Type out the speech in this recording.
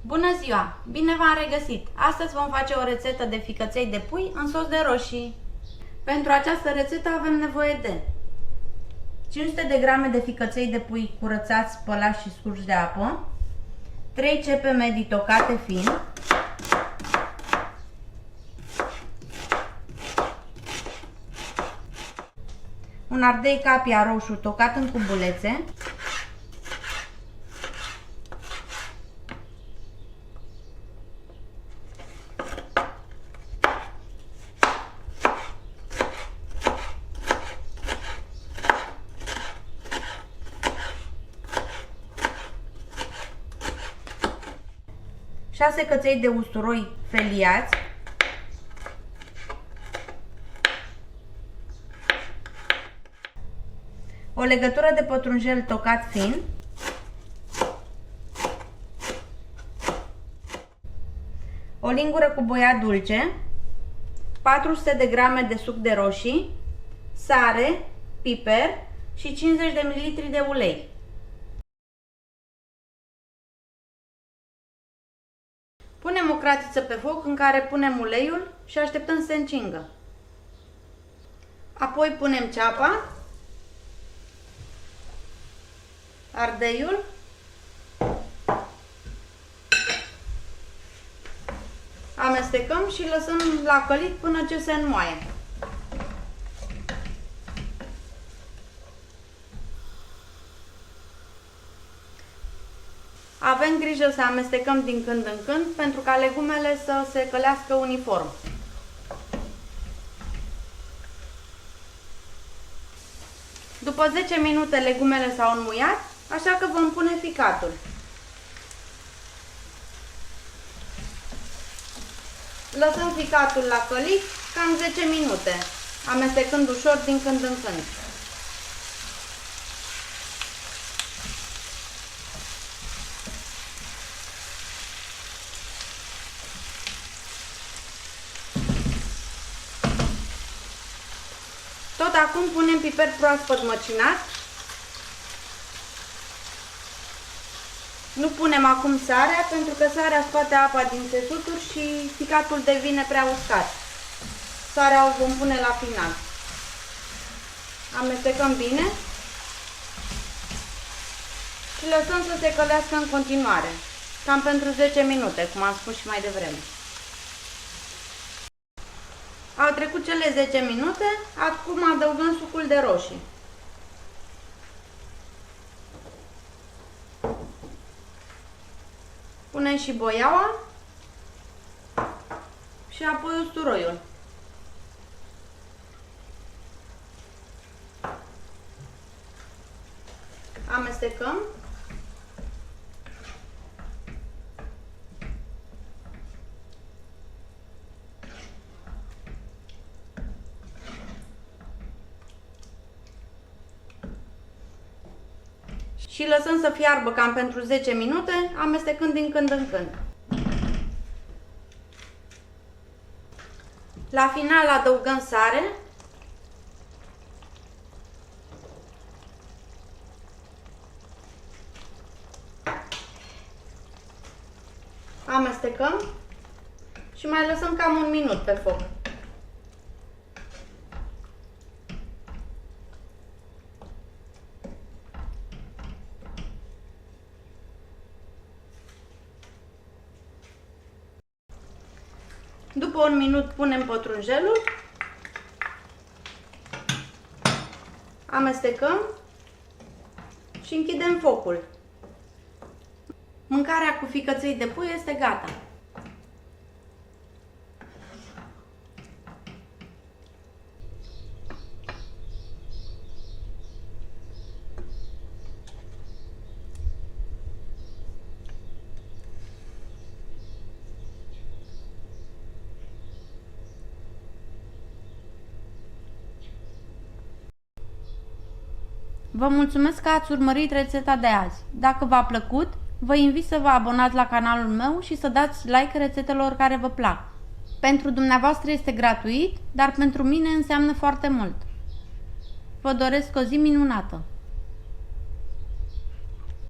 Bună ziua! Bine v-am regăsit! Astăzi vom face o rețetă de ficăței de pui în sos de roșii. Pentru această rețetă avem nevoie de 500 de grame de ficăței de pui curățați, spălați și scurși de apă, 3 cepe medii tocate fin, un ardei capia roșu tocat în cubulețe, șase căței de usturoi feliați, o legătură de pătrunjel tocat fin, o lingură cu boia dulce, 400 de grame de suc de roșii, sare, piper și 50 de ml de ulei. Punem o cratiță pe foc în care punem uleiul și așteptăm să se încingă. Apoi punem ceapa, ardeiul, amestecăm și lăsăm la călit până ce se înmoaie. Avem grijă să amestecăm din când în când pentru ca legumele să se călească uniform. După 10 minute legumele s-au înmuiat, așa că vom pune ficatul. Lăsăm ficatul la călit cam 10 minute, amestecând ușor din când în când. Tot acum punem piper proaspăt măcinat. Nu punem acum sarea pentru că sarea scoate apa din țesuturi și ficatul devine prea uscat. Sarea o vom pune la final. Amestecăm bine și lăsăm să se călească în continuare, cam pentru 10 minute, cum am spus și mai devreme. Au trecut cele 10 minute, acum adăugăm sucul de roșii. Punem și boiaua și apoi usturoiul. Amestecăm. Și lăsăm să fiarbă cam pentru 10 minute, amestecând din când în când. La final adăugăm sare. Amestecăm și mai lăsăm cam un minut pe foc. După un minut punem pătrunjelul, amestecăm și închidem focul. Mâncarea cu ficăței de pui este gata. Vă mulțumesc că ați urmărit rețeta de azi. Dacă v-a plăcut, vă invit să vă abonați la canalul meu și să dați like rețetelor care vă plac. Pentru dumneavoastră este gratuit, dar pentru mine înseamnă foarte mult. Vă doresc o zi minunată!